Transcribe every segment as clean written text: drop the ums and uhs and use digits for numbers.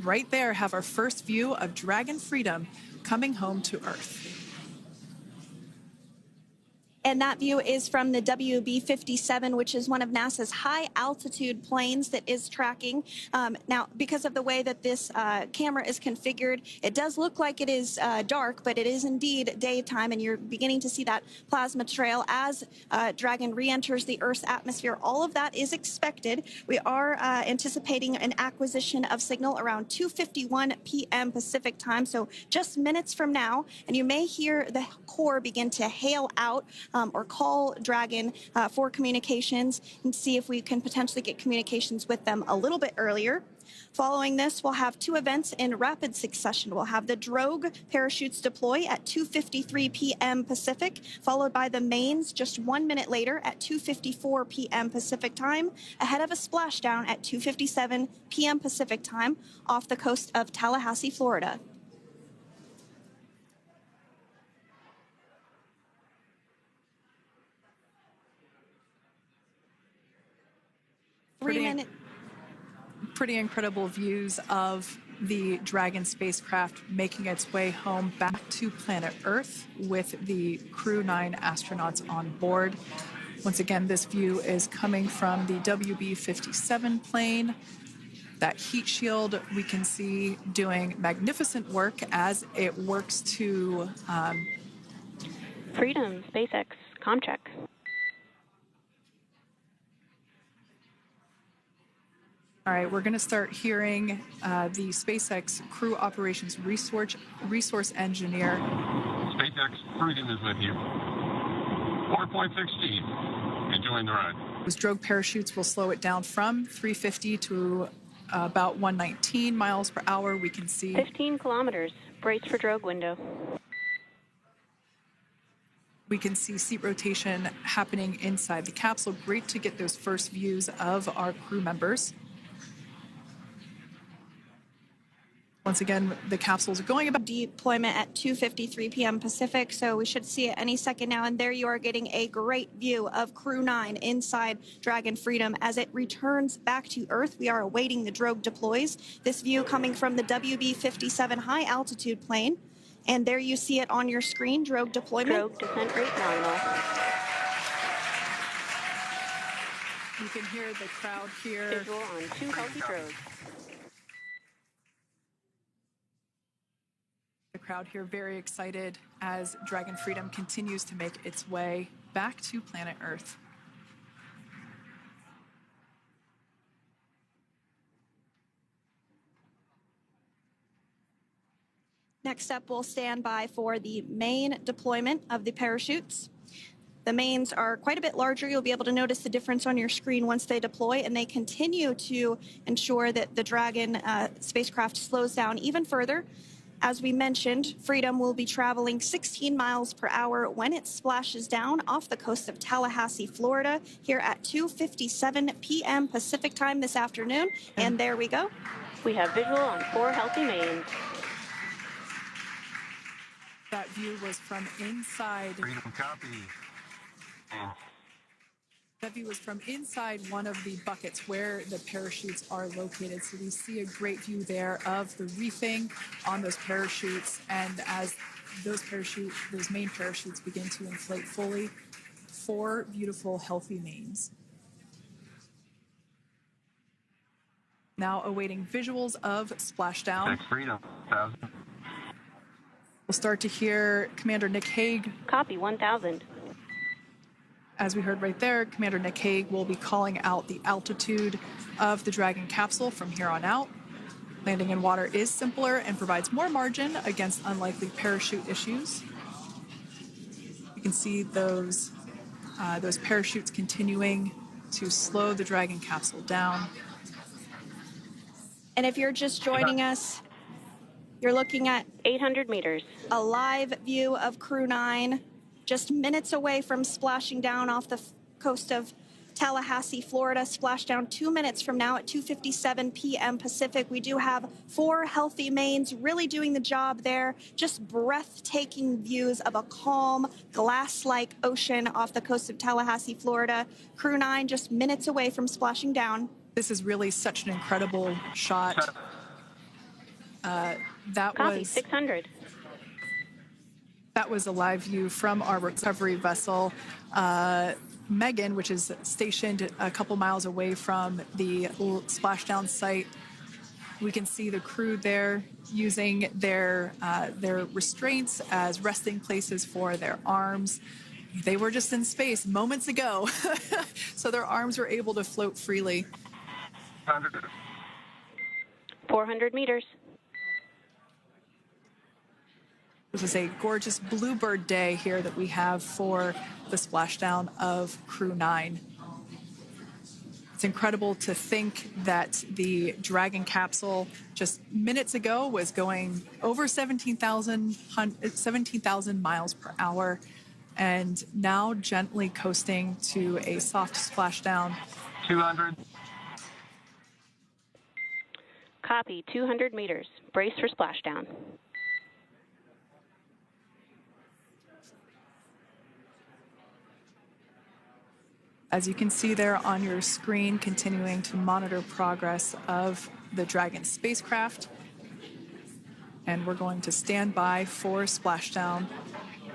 right there have our first view of Dragon Freedom coming home to Earth. And that view is from the WB-57, which is one of NASA's high-altitude planes that is tracking. Now, because of the way that this camera is configured, it does look like it is dark, but it is indeed daytime, and you're beginning to see that plasma trail as Dragon re-enters the Earth's atmosphere. All of that is expected. We are anticipating an acquisition of signal around 2:51 p.m. Pacific time, so just minutes from now, and you may hear the core begin to hail out or call Dragon for communications and see if we can potentially get communications with them a little bit earlier. Following this, we'll have two events in rapid succession. We'll have the drogue parachutes deploy at 2:53 p.m. Pacific, followed by the mains just 1 minute later at 2:54 p.m. Pacific time, ahead of a splashdown at 2:57 p.m. Pacific time off the coast of Tallahassee, Florida. Pretty incredible views of the Dragon spacecraft making its way home back to planet Earth with the Crew 9 astronauts on board. Once again, this view is coming from the WB-57 plane. That heat shield we can see doing magnificent work as it works to... Freedom, SpaceX, Comcheck. All right, we're going to start hearing the SpaceX Crew Operations Resource Engineer. SpaceX Freedom is with you. 4.6 feet. Enjoying the ride. Those drogue parachutes will slow it down from 350 to about 119 miles per hour. We can see 15 kilometers. Brace for drogue window. We can see seat rotation happening inside the capsule. Great to get those first views of our crew members. Once again, the capsules are going about deployment at 2:53 p.m. Pacific, so we should see it any second now. And there you are getting a great view of Crew 9 inside Dragon Freedom as it returns back to Earth. We are awaiting the drogue deploys. This view coming from the WB-57 high-altitude plane. And there you see it on your screen, drogue deployment. Drogue descent rate nominal. You can hear the crowd here. Visual on 2 healthy drogues. The crowd here very excited as Dragon Freedom continues to make its way back to planet Earth. Next up, we'll stand by for the main deployment of the parachutes. The mains are quite a bit larger. You'll be able to notice the difference on your screen once they deploy, and they continue to ensure that the Dragon spacecraft slows down even further. As we mentioned, Freedom will be traveling 16 miles per hour when it splashes down off the coast of Tallahassee, Florida, here at 2:57 p.m. Pacific time this afternoon. And there we go. We have visual on 4 healthy mains. That view was from inside. Freedom copy. That view was from inside one of the buckets where the parachutes are located. So we see a great view there of the reefing on those parachutes. And as those main parachutes begin to inflate fully, 4 beautiful, healthy mains. Now awaiting visuals of Splashdown. Freedom, 1,000. We'll start to hear Commander Nick Hague. Copy, 1,000. As we heard right there, Commander Nick Hague will be calling out the altitude of the Dragon capsule from here on out. Landing in water is simpler and provides more margin against unlikely parachute issues. You can see those parachutes continuing to slow the Dragon capsule down. And if you're just joining us, you're looking at 800 meters. A live view of Crew 9, just minutes away from splashing down off the coast of Tallahassee, Florida. Splashdown 2 minutes from now at 2:57 p.m. Pacific. We do have 4 healthy mains really doing the job there. Just breathtaking views of a calm, glass-like ocean off the coast of Tallahassee, Florida. Crew 9 just minutes away from splashing down. This is really such an incredible shot. That Copy, was 600. That was a live view from our recovery vessel, Megan, which is stationed a couple miles away from the splashdown site. We can see the crew there using their restraints as resting places for their arms. They were just in space moments ago, so their arms were able to float freely. 400 meters. This is a gorgeous bluebird day here that we have for the splashdown of Crew 9. It's incredible to think that the Dragon capsule just minutes ago was going over 17,000 miles per hour and now gently coasting to a soft splashdown. 200. Copy, 200 meters. Brace for splashdown. As you can see there on your screen, continuing to monitor progress of the Dragon spacecraft. And we're going to stand by for splashdown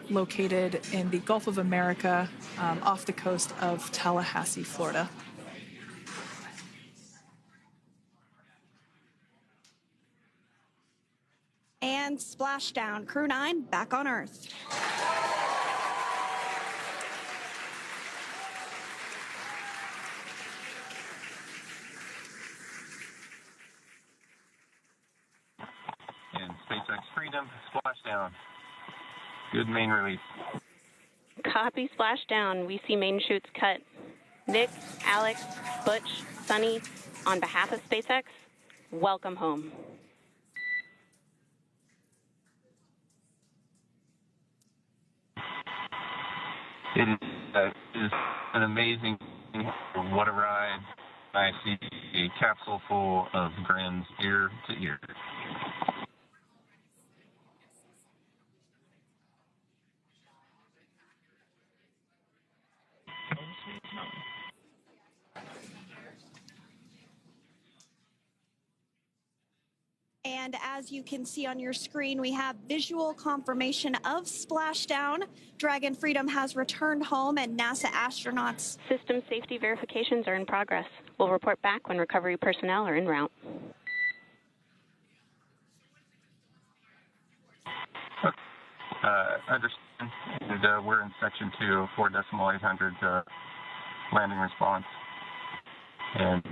located in the Gulf of America off the coast of Tallahassee, Florida. And splashdown, Crew 9 back on Earth. And SpaceX Freedom, splashdown. Good main release. Copy, splashdown. We see main chutes cut. Nick, Alex, Butch, Sunny, on behalf of SpaceX, welcome home. It is an amazing, what a ride. I see a capsule full of grins ear to ear. And as you can see on your screen, we have visual confirmation of splashdown. Dragon Freedom has returned home and NASA astronauts. System safety verifications are in progress. We'll report back when recovery personnel are en route. Understand. And, we're in section 2, 4.800 landing response. And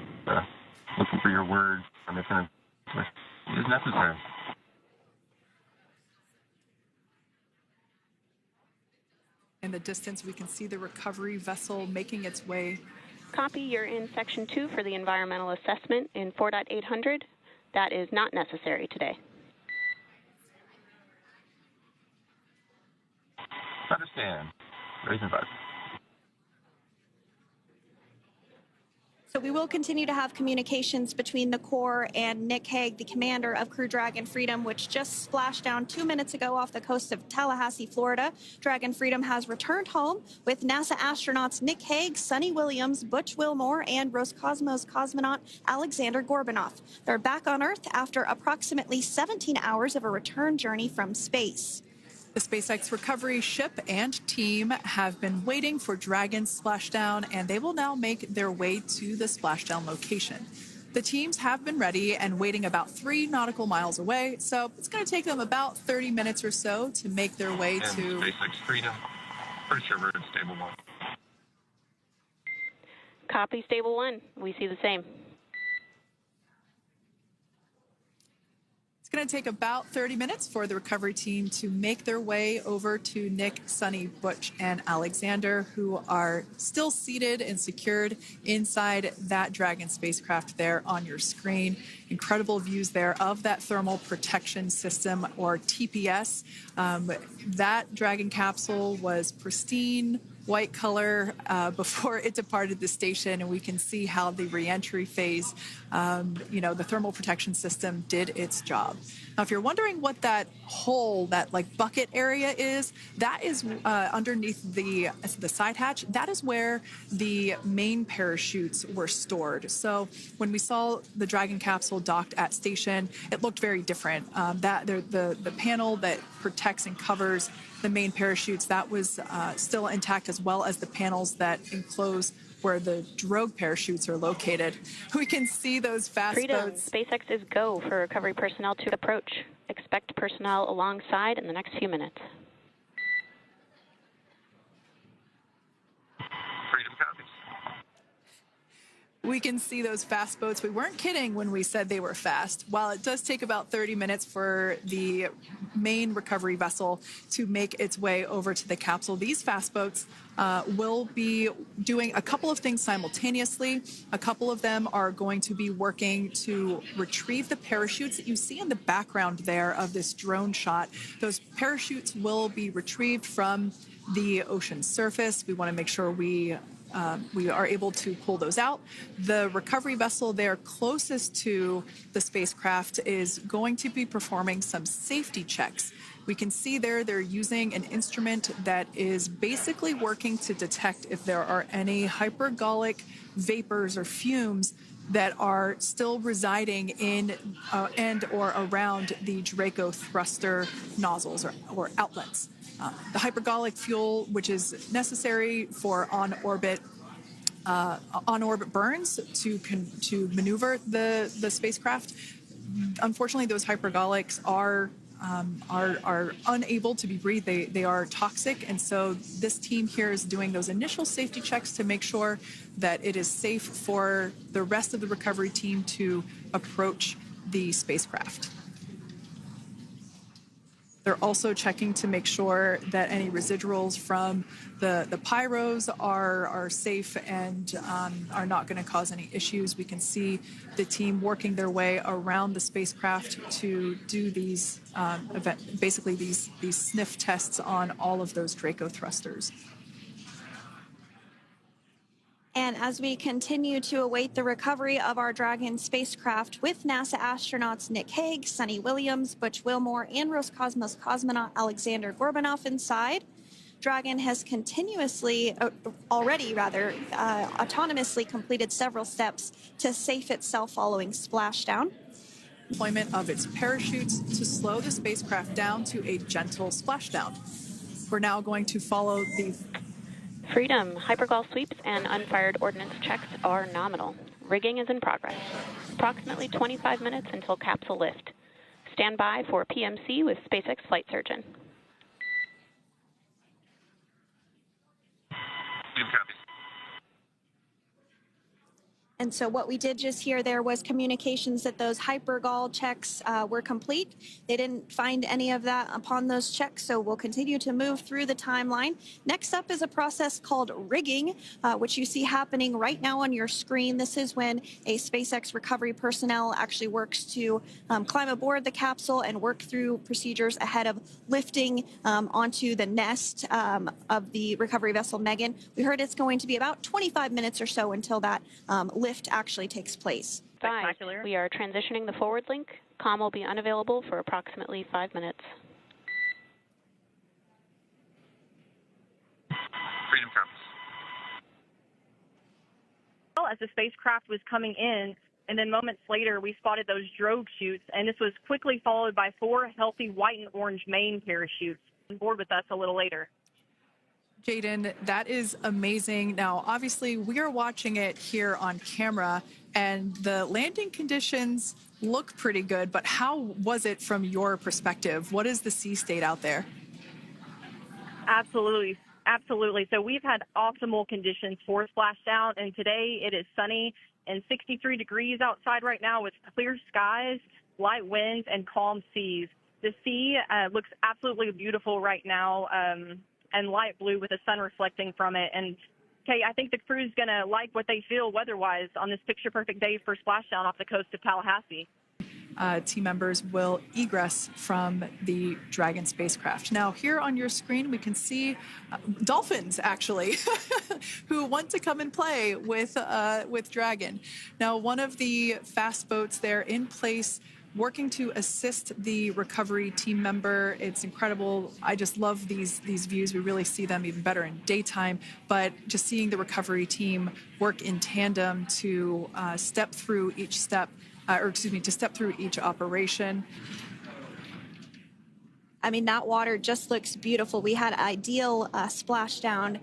looking for your word on if it is necessary. In the distance, we can see the recovery vessel making its way. Copy, you're in section 2 for the environmental assessment in 4.800. That is not necessary today. Understand. Raising 5. So we will continue to have communications between the Corps and Nick Hague, the commander of Crew Dragon Freedom, which just splashed down 2 minutes ago off the coast of Tallahassee, Florida. Dragon Freedom has returned home with NASA astronauts Nick Hague, Sunny Williams, Butch Wilmore, and Roscosmos cosmonaut Alexander Gorbunoff. They're back on Earth after approximately 17 hours of a return journey from space. The SpaceX recovery ship and team have been waiting for Dragon's splashdown, and they will now make their way to the splashdown location. The teams have been ready and waiting about 3 nautical miles away, so it's going to take them about 30 minutes or so to make their way And to SpaceX Freedom. Pretty sure we're in stable 1. Copy, stable 1. We see the same. It's going to take about 30 minutes for the recovery team to make their way over to Nick, Sunny, Butch, and Alexander, who are still seated and secured inside that Dragon spacecraft there on your screen. Incredible views there of that thermal protection system, or TPS. That Dragon capsule was pristine, white color before it departed the station, and we can see how the reentry phase, the thermal protection system did its job. Now, if you're wondering what that hole, that like bucket area is, that is underneath the side hatch. That is where the main parachutes were stored. So when we saw the Dragon capsule docked at station, it looked very different. The panel that protects and covers the main parachutes, that was still intact, as well as the panels that enclose where the drogue parachutes are located. We can see those fast Freedom. boats. SpaceX is go for recovery personnel to approach. Expect personnel alongside in the next few minutes. Freedom copies. We can see those fast boats. We weren't kidding when we said they were fast. While it does take about 30 minutes for the main recovery vessel to make its way over to the capsule, these fast boats will be doing a couple of things simultaneously. A couple of them are going to be working to retrieve the parachutes that you see in the background there of this drone shot. Those parachutes will be retrieved from the ocean surface. We want to make sure we are able to pull those out. The recovery vessel there closest to the spacecraft is going to be performing some safety checks. We can see there they're using an instrument that is basically working to detect if there are any hypergolic vapors or fumes that are still residing in and or around the Draco thruster nozzles or outlets. The hypergolic fuel, which is necessary for on-orbit burns to maneuver the spacecraft. Unfortunately, those hypergolics are unable to be breathed. They are toxic, and so this team here is doing those initial safety checks to make sure that it is safe for the rest of the recovery team to approach the spacecraft. They're also checking to make sure that any residuals from the pyros are safe and are not going to cause any issues. We can see the team working their way around the spacecraft to do these these sniff tests on all of those Draco thrusters. And as we continue to await the recovery of our Dragon spacecraft with NASA astronauts Nick Hague, Sunny Williams, Butch Wilmore, and Roscosmos cosmonaut Alexander Gorbunov inside, Dragon has autonomously completed several steps to safe itself following splashdown. Deployment of its parachutes to slow the spacecraft down to a gentle splashdown. We're now going to follow the Freedom. Hypergol sweeps and unfired ordnance checks are nominal. Rigging is in progress. Approximately 25 minutes until capsule lift. Stand by for PMC with SpaceX flight surgeon. And so what we did just hear there was communications that those hypergol checks were complete. They didn't find any of that upon those checks, so we'll continue to move through the timeline. Next up is a process called rigging, which you see happening right now on your screen. This is when a SpaceX recovery personnel actually works to climb aboard the capsule and work through procedures ahead of lifting onto the nest of the recovery vessel Megan. We heard it's going to be about 25 minutes or so until that lift actually takes place. Spectacular. We are transitioning the forward link. Comm will be unavailable for approximately 5 minutes. Freedom copies. Well, as the spacecraft was coming in, and then moments later, we spotted those drogue chutes, and this was quickly followed by 4 healthy white and orange main parachutes on board with us a little later. Jaden, that is amazing. Now, obviously, we are watching it here on camera, and the landing conditions look pretty good, but how was it from your perspective? What is the sea state out there? Absolutely. Absolutely. So we've had optimal conditions for splashdown, and today it is sunny and 63 degrees outside right now with clear skies, light winds, and calm seas. The sea looks absolutely beautiful right now. And light blue with the sun reflecting from it. And, Kay, I think the crew's going to like what they feel weather-wise on this picture-perfect day for splashdown off the coast of Tallahassee. team members will egress from the Dragon spacecraft. Now, here on your screen, we can see dolphins, actually, who want to come and play with Dragon. Now, one of the fast boats there in place, working to assist the recovery team member. It's incredible. I just love these views. We really see them even better in daytime, but just seeing the recovery team work in tandem to step through each step, to step through each operation. I mean, that water just looks beautiful. We had ideal splashdown.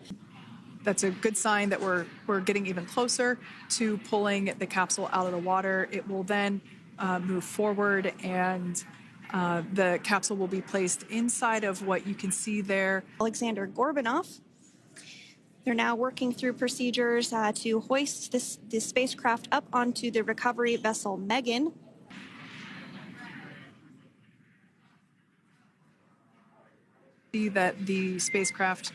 That's a good sign that we're getting even closer to pulling the capsule out of the water. It will then move forward, and the capsule will be placed inside of what you can see there. Alexander Gorbunov. They're now working through procedures to hoist this spacecraft up onto the recovery vessel Megan. See that the spacecraft.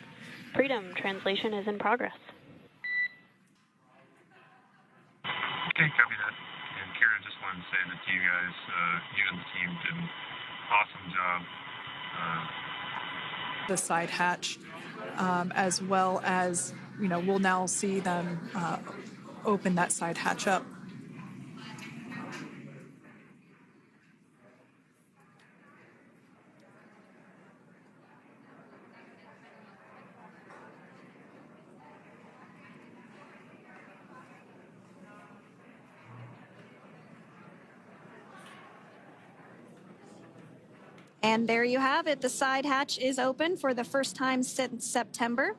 Freedom, translation is in progress. Okay, copy that. And Kira, just wanted to say that to you guys, you and the team did an awesome job. The side hatch, as well as, we'll now see them open that side hatch up. And there you have it. The side hatch is open for the first time since September.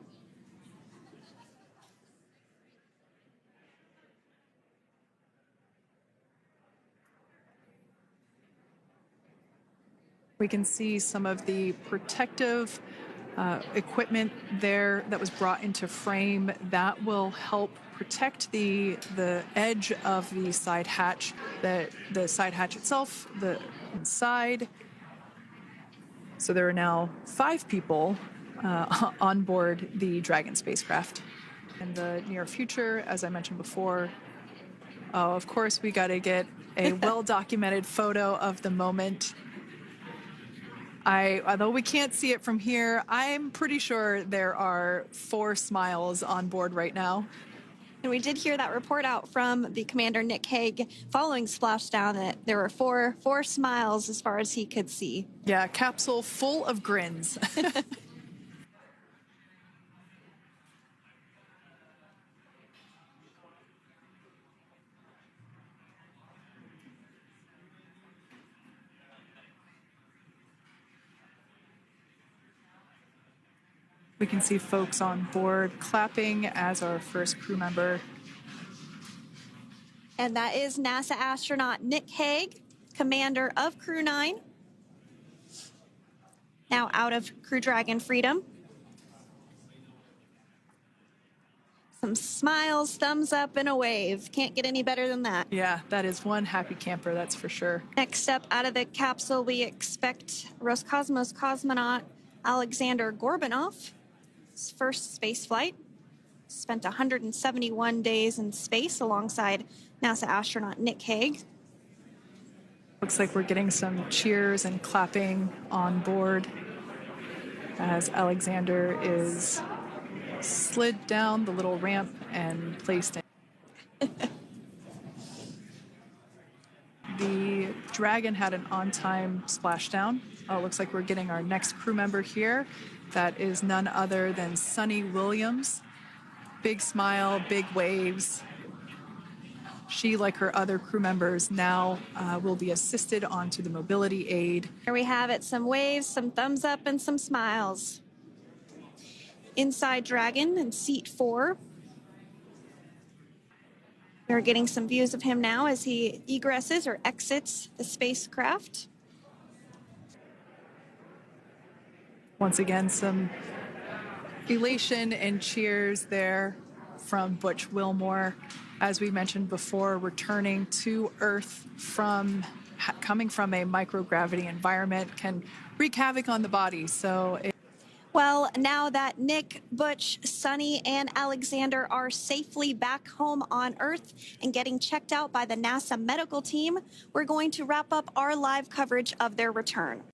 We can see some of the protective equipment there that was brought into frame that will help protect the edge of the side hatch, the side hatch itself, the inside. So there are now 5 people on board the Dragon spacecraft. In the near future, as I mentioned before, of course, we got to get a well-documented photo of the moment. Although we can't see it from here, I'm pretty sure there are 4 smiles on board right now. And we did hear that report out from the commander, Nick Hague, following Splashdown, that there were four smiles as far as he could see. Yeah, capsule full of grins. We can see folks on board clapping as our first crew member. And that is NASA astronaut Nick Hague, commander of Crew 9, now out of Crew Dragon Freedom. Some smiles, thumbs up, and a wave. Can't get any better than that. Yeah, that is one happy camper, that's for sure. Next up out of the capsule, we expect Roscosmos cosmonaut Alexander Gorbunov. His first space flight. Spent 171 days in space alongside NASA astronaut Nick Hague. Looks like we're getting some cheers and clapping on board as Alexander is slid down the little ramp and placed in. The Dragon had an on-time splashdown. Looks like we're getting our next crew member here. That is none other than Sunny Williams. Big smile, big waves. She, like her other crew members, now will be assisted onto the mobility aid. Here we have it, some waves, some thumbs up, and some smiles. Inside Dragon in seat 4. We're getting some views of him now as he egresses or exits the spacecraft. Once again, some elation and cheers there from Butch Wilmore. As we mentioned before, returning to Earth coming from a microgravity environment can wreak havoc on the body. So Well, now that Nick, Butch, Sunny, and Alexander are safely back home on Earth and getting checked out by the NASA medical team, we're going to wrap up our live coverage of their return.